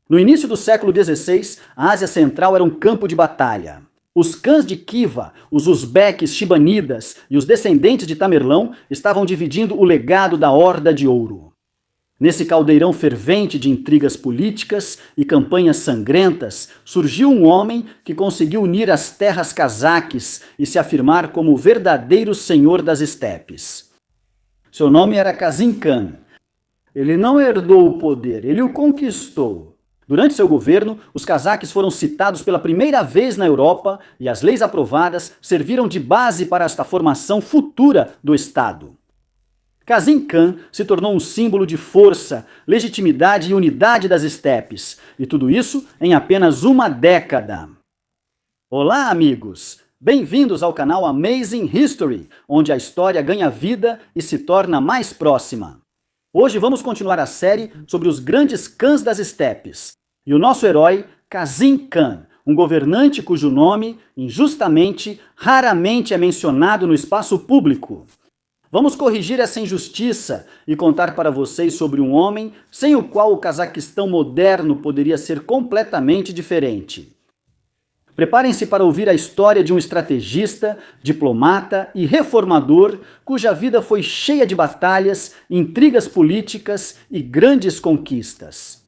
No início do século XVI, a Ásia Central era um campo de batalha. Os clãs de Khiva, os uzbeques Shibanidas e os descendentes de Tamerlão estavam dividindo o legado da Horda de Ouro. Nesse caldeirão fervente de intrigas políticas e campanhas sangrentas, surgiu um homem que conseguiu unir as terras cazaques e se afirmar como o verdadeiro senhor das estepes. Seu nome era Kazim Khan. Ele não herdou o poder, ele o conquistou. Durante seu governo, os cazaques foram citados pela primeira vez na Europa e as leis aprovadas serviram de base para esta formação futura do Estado. Kazim Khan se tornou um símbolo de força, legitimidade e unidade das estepes, e tudo isso em apenas uma década. Olá, amigos! Bem-vindos ao canal Amazing History, onde a história ganha vida e se torna mais próxima. Hoje vamos continuar a série sobre os grandes clãs das estepes, e o nosso herói, Kazim Khan, um governante cujo nome, injustamente, raramente é mencionado no espaço público. Vamos corrigir essa injustiça e contar para vocês sobre um homem sem o qual o Cazaquistão moderno poderia ser completamente diferente. Preparem-se para ouvir a história de um estrategista, diplomata e reformador cuja vida foi cheia de batalhas, intrigas políticas e grandes conquistas.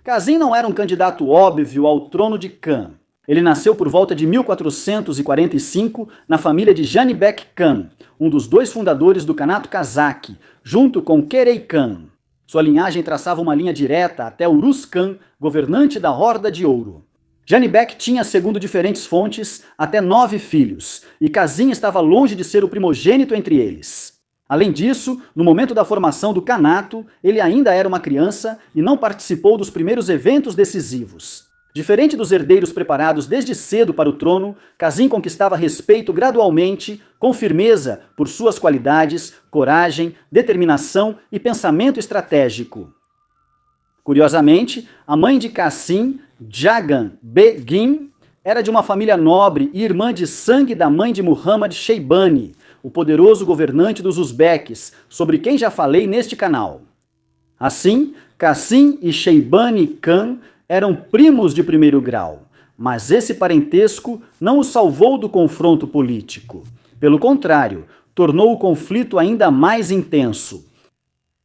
Kazim não era um candidato óbvio ao trono de Khan. Ele nasceu por volta de 1445 na família de Janibek Khan, um dos dois fundadores do Kanato Cazaque, junto com Kerey Khan. Sua linhagem traçava uma linha direta até Urus Khan, governante da Horda de Ouro. Janibek tinha, segundo diferentes fontes, até 9 filhos, e Kazim estava longe de ser o primogênito entre eles. Além disso, no momento da formação do Kanato, ele ainda era uma criança e não participou dos primeiros eventos decisivos. Diferente dos herdeiros preparados desde cedo para o trono, Kazim conquistava respeito gradualmente, com firmeza, por suas qualidades, coragem, determinação e pensamento estratégico. Curiosamente, a mãe de Kazim, Jagan Begim, era de uma família nobre e irmã de sangue da mãe de Muhammad Sheibani, o poderoso governante dos uzbeques, sobre quem já falei neste canal. Assim, Kazim e Sheibani Khan eram primos de primeiro grau, mas esse parentesco não o salvou do confronto político. Pelo contrário, tornou o conflito ainda mais intenso.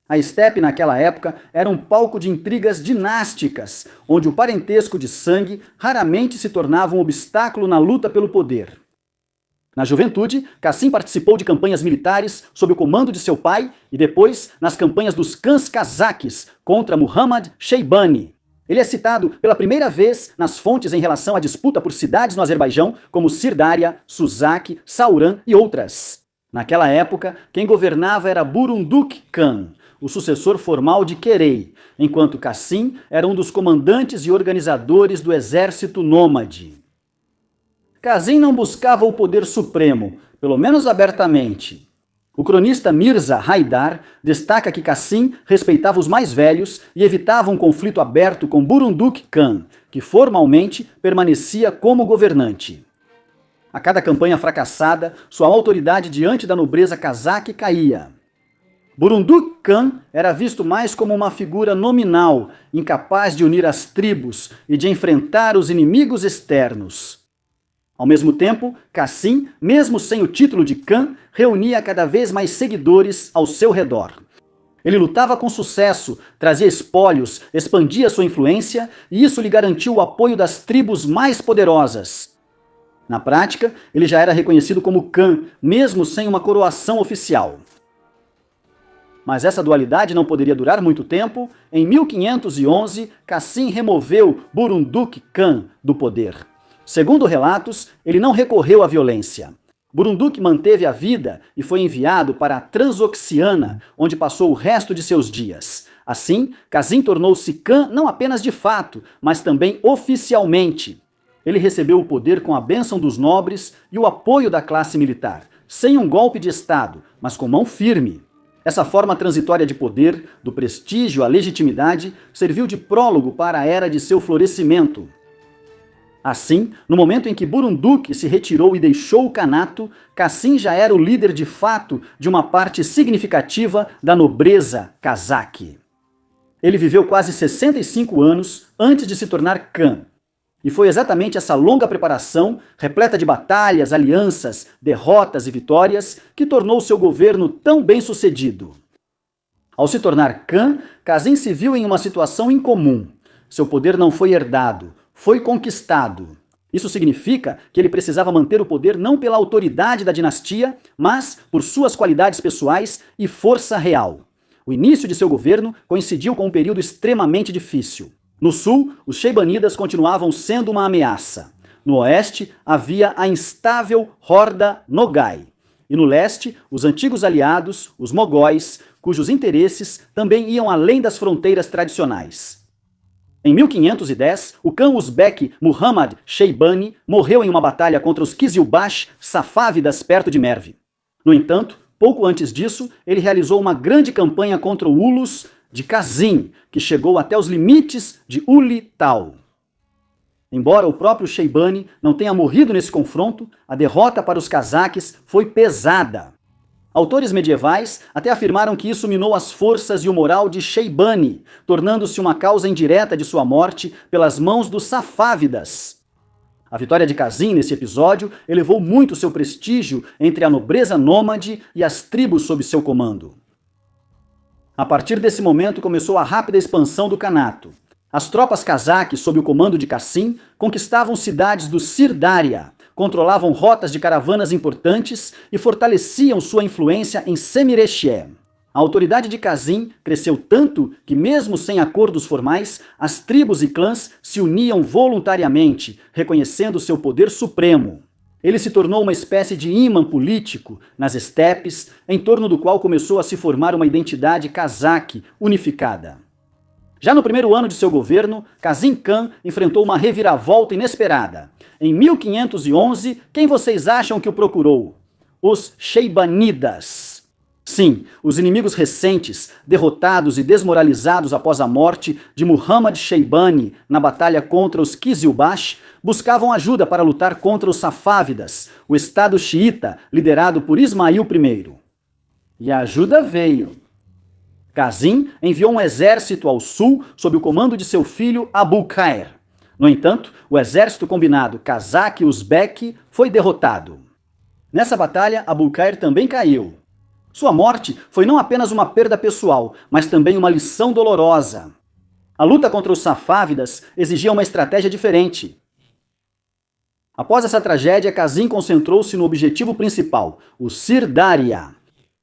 A estepe naquela época era um palco de intrigas dinásticas, onde o parentesco de sangue raramente se tornava um obstáculo na luta pelo poder. Na juventude, Kazim participou de campanhas militares sob o comando de seu pai e depois nas campanhas dos clãs cazaques contra Muhammad Sheibani. Ele é citado pela primeira vez nas fontes em relação à disputa por cidades no Azerbaijão, como Sirdarya, Suzak, Sauran e outras. Naquela época, quem governava era Burunduk Khan, o sucessor formal de Kerey, enquanto Kazim era um dos comandantes e organizadores do exército nômade. Kazim não buscava o poder supremo, pelo menos abertamente. O cronista Mirza Haidar destaca que Kazim respeitava os mais velhos e evitava um conflito aberto com Burunduk Khan, que formalmente permanecia como governante. A cada campanha fracassada, sua autoridade diante da nobreza cazaque caía. Burunduk Khan era visto mais como uma figura nominal, incapaz de unir as tribos e de enfrentar os inimigos externos. Ao mesmo tempo, Kazim, mesmo sem o título de Khan, reunia cada vez mais seguidores ao seu redor. Ele lutava com sucesso, trazia espólios, expandia sua influência e isso lhe garantiu o apoio das tribos mais poderosas. Na prática, ele já era reconhecido como Khan, mesmo sem uma coroação oficial. Mas essa dualidade não poderia durar muito tempo. Em 1511, Kazim removeu Burunduk Khan do poder. Segundo relatos, ele não recorreu à violência. Burunduk manteve a vida e foi enviado para a Transoxiana, onde passou o resto de seus dias. Assim, Kazim tornou-se Khan não apenas de fato, mas também oficialmente. Ele recebeu o poder com a bênção dos nobres e o apoio da classe militar, sem um golpe de Estado, mas com mão firme. Essa forma transitória de poder, do prestígio à legitimidade, serviu de prólogo para a era de seu florescimento. Assim, no momento em que Burunduk se retirou e deixou o Kanato, Cassim já era o líder de fato de uma parte significativa da nobreza cazaque. Ele viveu quase 65 anos antes de se tornar Khan. E foi exatamente essa longa preparação, repleta de batalhas, alianças, derrotas e vitórias, que tornou seu governo tão bem sucedido. Ao se tornar Khan, Cassim se viu em uma situação incomum. Seu poder não foi herdado, foi conquistado. Isso significa que ele precisava manter o poder não pela autoridade da dinastia, mas por suas qualidades pessoais e força real. O início de seu governo coincidiu com um período extremamente difícil. No sul, os Sheibanidas continuavam sendo uma ameaça. No oeste, havia a instável horda Nogai. E no leste, os antigos aliados, os mogóis, cujos interesses também iam além das fronteiras tradicionais. Em 1510, o Khan uzbek Muhammad Sheibani morreu em uma batalha contra os Kizilbash Safávidas perto de Merv. No entanto, pouco antes disso, ele realizou uma grande campanha contra o Ulus de Kazin, que chegou até os limites de Uli Tal. Embora o próprio Sheibani não tenha morrido nesse confronto, a derrota para os cazaques foi pesada. Autores medievais até afirmaram que isso minou as forças e o moral de Sheibani, tornando-se uma causa indireta de sua morte pelas mãos dos Safávidas. A vitória de Kazim nesse episódio elevou muito seu prestígio entre a nobreza nômade e as tribos sob seu comando. A partir desse momento começou a rápida expansão do Kanato. As tropas cazaques sob o comando de Cassim conquistavam cidades do Sirdaria, controlavam rotas de caravanas importantes e fortaleciam sua influência em Semirechye. A autoridade de Cassim cresceu tanto que, mesmo sem acordos formais, as tribos e clãs se uniam voluntariamente, reconhecendo seu poder supremo. Ele se tornou uma espécie de ímã político nas estepes, em torno do qual começou a se formar uma identidade cazaque unificada. Já no primeiro ano de seu governo, Cassim Khan enfrentou uma reviravolta inesperada. Em 1511, quem vocês acham que o procurou? Os Sheibanidas. Sim, os inimigos recentes, derrotados e desmoralizados após a morte de Muhammad Sheibani na batalha contra os Kizilbash, buscavam ajuda para lutar contra os Safávidas, o estado xiita liderado por Ismail I. E a ajuda veio. Cassim enviou um exército ao sul sob o comando de seu filho Abulkair. No entanto, o exército combinado cazaque-uzbek foi derrotado. Nessa batalha, Abulkair também caiu. Sua morte foi não apenas uma perda pessoal, mas também uma lição dolorosa. A luta contra os Safávidas exigia uma estratégia diferente. Após essa tragédia, Cassim concentrou-se no objetivo principal, o Sirdaria.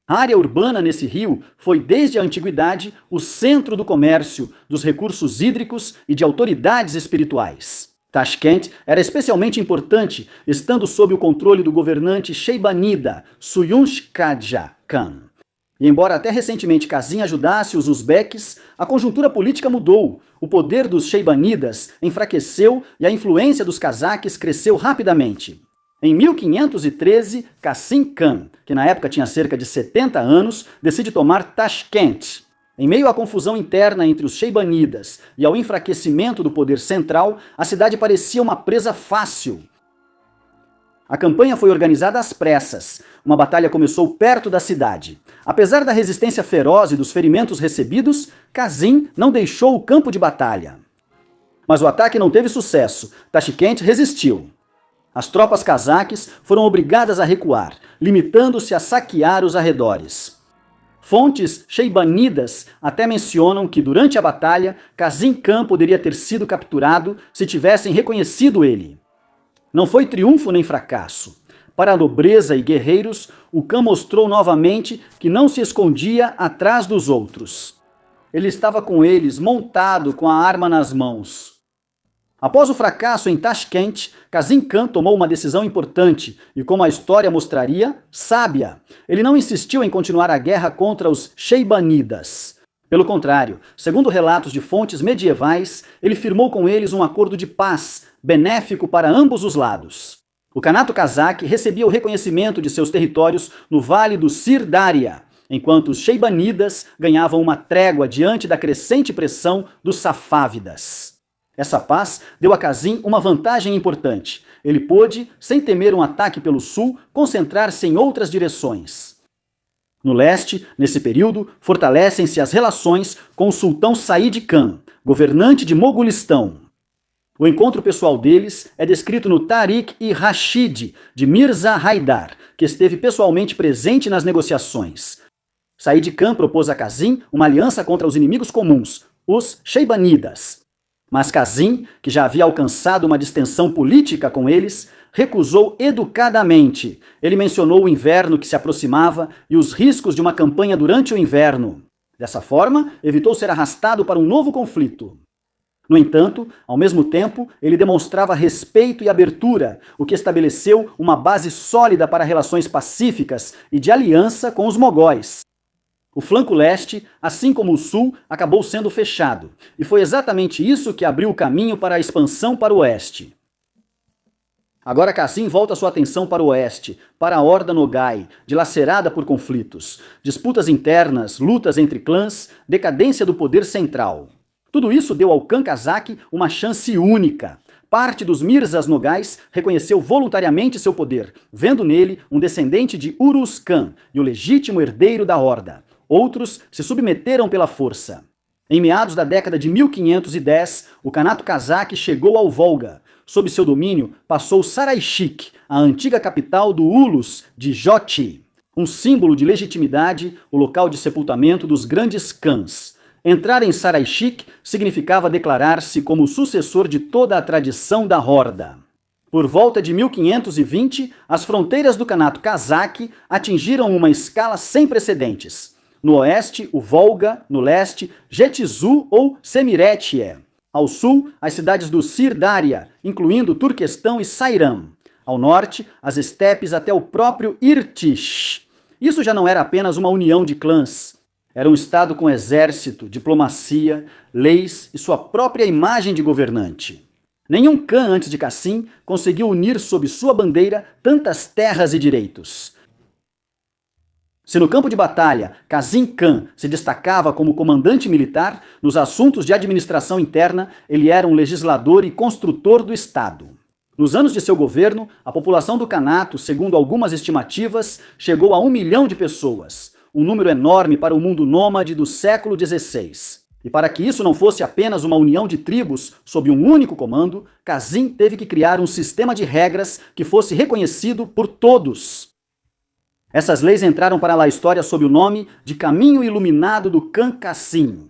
A área urbana nesse rio foi, desde a antiguidade, o centro do comércio, dos recursos hídricos e de autoridades espirituais. Tashkent era especialmente importante, estando sob o controle do governante Sheibanida, Suyunshkadja Khan. E embora até recentemente Cassim ajudasse os uzbeques, a conjuntura política mudou. O poder dos Sheibanidas enfraqueceu e a influência dos cazaques cresceu rapidamente. Em 1513, Cassim Khan, que na época tinha cerca de 70 anos, decide tomar Tashkent. Em meio à confusão interna entre os Sheibanidas e ao enfraquecimento do poder central, a cidade parecia uma presa fácil. A campanha foi organizada às pressas. Uma batalha começou perto da cidade. Apesar da resistência feroz e dos ferimentos recebidos, Cassim não deixou o campo de batalha. Mas o ataque não teve sucesso. Tashkent resistiu. As tropas cazaques foram obrigadas a recuar, limitando-se a saquear os arredores. Fontes sheibanidas até mencionam que, durante a batalha, Cassim Khan poderia ter sido capturado se tivessem reconhecido ele. Não foi triunfo nem fracasso. Para a nobreza e guerreiros, o Khan mostrou novamente que não se escondia atrás dos outros. Ele estava com eles, montado com a arma nas mãos. Após o fracasso em Tashkent, Cassim Khan tomou uma decisão importante e, como a história mostraria, sábia. Ele não insistiu em continuar a guerra contra os Sheibanidas. Pelo contrário, segundo relatos de fontes medievais, ele firmou com eles um acordo de paz, benéfico para ambos os lados. O Kanato Cazaque recebia o reconhecimento de seus territórios no Vale do Sirdaria, enquanto os Sheibanidas ganhavam uma trégua diante da crescente pressão dos Safávidas. Essa paz deu a Kazim uma vantagem importante. Ele pôde, sem temer um ataque pelo sul, concentrar-se em outras direções. No leste, nesse período, fortalecem-se as relações com o sultão Said Khan, governante de Mogulistão. O encontro pessoal deles é descrito no Tariq-i-Rashid, de Mirza Haidar, que esteve pessoalmente presente nas negociações. Said Khan propôs a Kazim uma aliança contra os inimigos comuns, os Sheibanidas. Mas Kazim, que já havia alcançado uma distensão política com eles, recusou educadamente. Ele mencionou o inverno que se aproximava e os riscos de uma campanha durante o inverno. Dessa forma, evitou ser arrastado para um novo conflito. No entanto, ao mesmo tempo, ele demonstrava respeito e abertura, o que estabeleceu uma base sólida para relações pacíficas e de aliança com os mogóis. O flanco leste, assim como o sul, acabou sendo fechado, e foi exatamente isso que abriu o caminho para a expansão para o oeste. Agora Kazim volta sua atenção para o oeste, para a Horda Nogai, dilacerada por conflitos, disputas internas, lutas entre clãs, decadência do poder central. Tudo isso deu ao Khan Kazakh uma chance única. Parte dos Mirzas Nogais reconheceu voluntariamente seu poder, vendo nele um descendente de Uruz Khan e o legítimo herdeiro da Horda. Outros se submeteram pela força. Em meados da década de 1510, o Kanato Kazakh chegou ao Volga. Sob seu domínio, passou Saraishik, a antiga capital do Ulus de Joti, um símbolo de legitimidade, o local de sepultamento dos grandes Khans. Entrar em Saraishik significava declarar-se como sucessor de toda a tradição da Horda. Por volta de 1520, as fronteiras do Kanato Kazakh atingiram uma escala sem precedentes. No oeste, o Volga; no leste, Jetizu ou Semiretie. Ao sul, as cidades do Sirdarya, incluindo Turquestão e Sairam. Ao norte, as estepes até o próprio Irtish. Isso já não era apenas uma união de clãs. Era um estado com exército, diplomacia, leis e sua própria imagem de governante. Nenhum Khan antes de Cassim conseguiu unir sob sua bandeira tantas terras e direitos. Se no campo de batalha Kazim Khan se destacava como comandante militar, nos assuntos de administração interna ele era um legislador e construtor do Estado. Nos anos de seu governo, a população do Kanato, segundo algumas estimativas, chegou a 1 milhão de pessoas. Um número enorme para o mundo nômade do século XVI. E para que isso não fosse apenas uma união de tribos sob um único comando, Kazim teve que criar um sistema de regras que fosse reconhecido por todos. Essas leis entraram para a história sob o nome de Caminho Iluminado do Khan Kassim.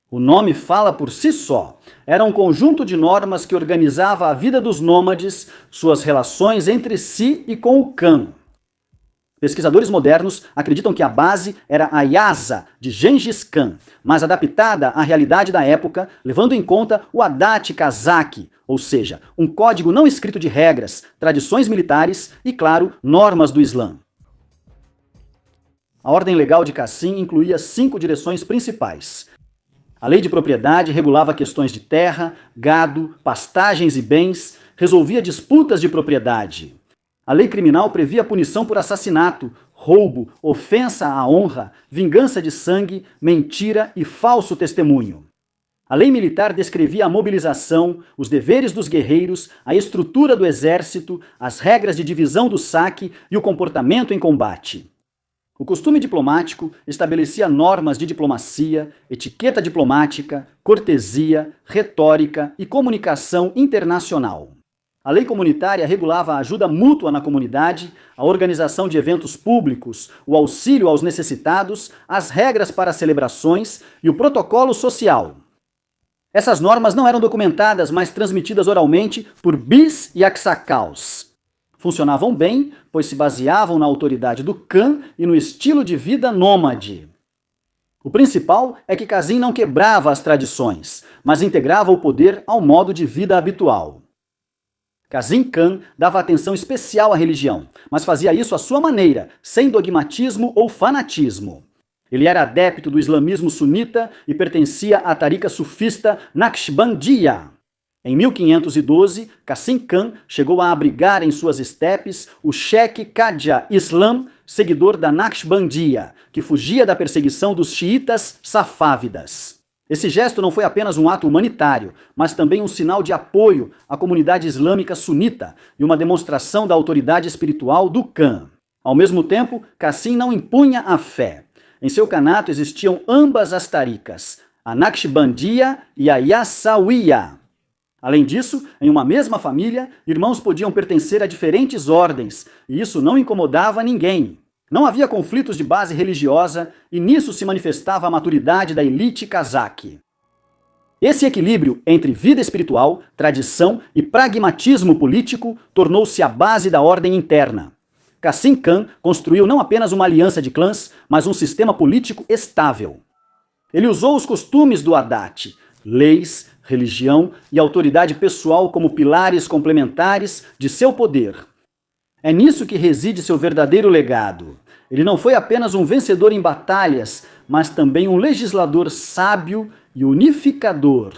O nome fala por si só. Era um conjunto de normas que organizava a vida dos nômades, suas relações entre si e com o Khan. Pesquisadores modernos acreditam que a base era a Yasa, de Gengis Khan, mas adaptada à realidade da época, levando em conta o Adat Kazakh, ou seja, um código não escrito de regras, tradições militares e, claro, normas do Islã. A ordem legal de Cassim incluía 5 direções principais. A lei de propriedade regulava questões de terra, gado, pastagens e bens, resolvia disputas de propriedade. A lei criminal previa punição por assassinato, roubo, ofensa à honra, vingança de sangue, mentira e falso testemunho. A lei militar descrevia a mobilização, os deveres dos guerreiros, a estrutura do exército, as regras de divisão do saque e o comportamento em combate. O costume diplomático estabelecia normas de diplomacia, etiqueta diplomática, cortesia, retórica e comunicação internacional. A lei comunitária regulava a ajuda mútua na comunidade, a organização de eventos públicos, o auxílio aos necessitados, as regras para celebrações e o protocolo social. Essas normas não eram documentadas, mas transmitidas oralmente por bis e axacals. Funcionavam bem, pois se baseavam na autoridade do Khan e no estilo de vida nômade. O principal é que Cassim não quebrava as tradições, mas integrava o poder ao modo de vida habitual. Cassim Khan dava atenção especial à religião, mas fazia isso à sua maneira, sem dogmatismo ou fanatismo. Ele era adepto do islamismo sunita e pertencia à tariqa sufista Naqshbandiya. Em 1512, Cassim Khan chegou a abrigar em suas estepes o Sheikh Khadja Islam, seguidor da Naqshbandiya, que fugia da perseguição dos xiitas safávidas. Esse gesto não foi apenas um ato humanitário, mas também um sinal de apoio à comunidade islâmica sunita e uma demonstração da autoridade espiritual do Khan. Ao mesmo tempo, Qasim não impunha a fé. Em seu canato existiam ambas as tarikas, a Naqshbandiya e a Yassawiya. Além disso, em uma mesma família, irmãos podiam pertencer a diferentes ordens, e isso não incomodava ninguém. Não havia conflitos de base religiosa, e nisso se manifestava a maturidade da elite cazaque. Esse equilíbrio entre vida espiritual, tradição e pragmatismo político tornou-se a base da ordem interna. Qasim Khan construiu não apenas uma aliança de clãs, mas um sistema político estável. Ele usou os costumes do Adat, leis, religião e autoridade pessoal como pilares complementares de seu poder. É nisso que reside seu verdadeiro legado. Ele não foi apenas um vencedor em batalhas, mas também um legislador sábio e unificador.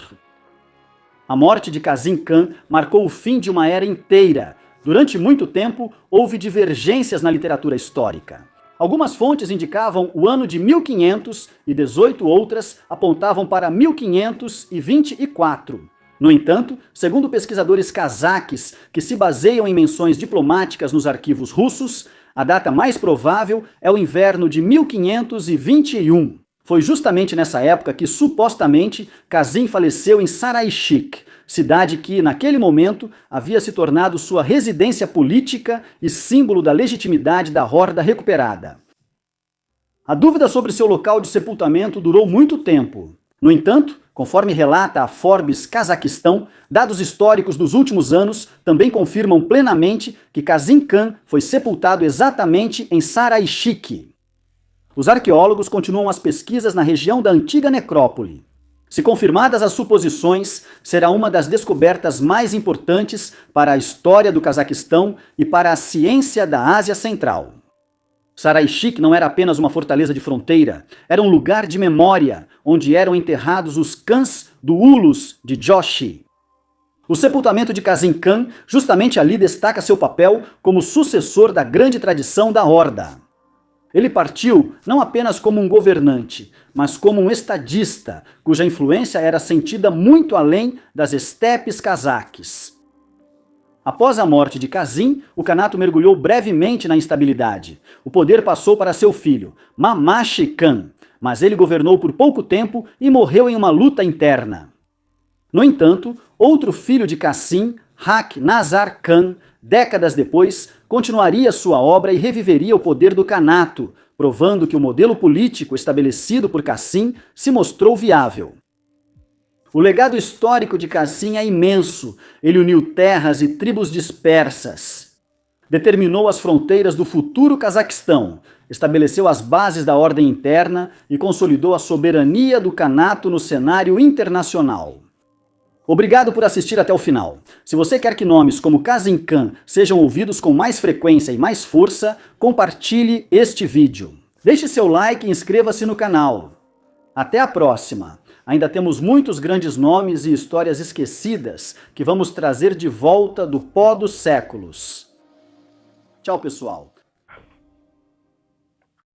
A morte de Qasim Khan marcou o fim de uma era inteira. Durante muito tempo, houve divergências na literatura histórica. Algumas fontes indicavam o ano de 1500 e 18 outras apontavam para 1524. No entanto, segundo pesquisadores cazaques que se baseiam em menções diplomáticas nos arquivos russos, a data mais provável é o inverno de 1521. Foi justamente nessa época que, supostamente, Qasim faleceu em Saraishik, cidade que, naquele momento, havia se tornado sua residência política e símbolo da legitimidade da horda recuperada. A dúvida sobre seu local de sepultamento durou muito tempo. No entanto, conforme relata a Forbes Cazaquistão, dados históricos dos últimos anos também confirmam plenamente que Qasim Khan foi sepultado exatamente em Saraishik. Os arqueólogos continuam as pesquisas na região da antiga necrópole. Se confirmadas as suposições, será uma das descobertas mais importantes para a história do Cazaquistão e para a ciência da Ásia Central. Saraishik não era apenas uma fortaleza de fronteira, era um lugar de memória, onde eram enterrados os Khans do Ulus de Joshi. O sepultamento de Qasim Khan justamente ali destaca seu papel como sucessor da grande tradição da Horda. Ele partiu não apenas como um governante, mas como um estadista, cuja influência era sentida muito além das estepes cazaques. Após a morte de Qasim, o Kanato mergulhou brevemente na instabilidade. O poder passou para seu filho, Mamashi Khan, mas ele governou por pouco tempo e morreu em uma luta interna. No entanto, outro filho de Qasim, Haq Nazar Khan, décadas depois, continuaria sua obra e reviveria o poder do Kanato, provando que o modelo político estabelecido por Qasim se mostrou viável. O legado histórico de Qasim é imenso. Ele uniu terras e tribos dispersas. Determinou as fronteiras do futuro Cazaquistão, estabeleceu as bases da ordem interna e consolidou a soberania do Kanato no cenário internacional. Obrigado por assistir até o final. Se você quer que nomes como Qasim Khan sejam ouvidos com mais frequência e mais força, compartilhe este vídeo. Deixe seu like e inscreva-se no canal. Até a próxima! Ainda temos muitos grandes nomes e histórias esquecidas que vamos trazer de volta do pó dos séculos. Tchau, pessoal!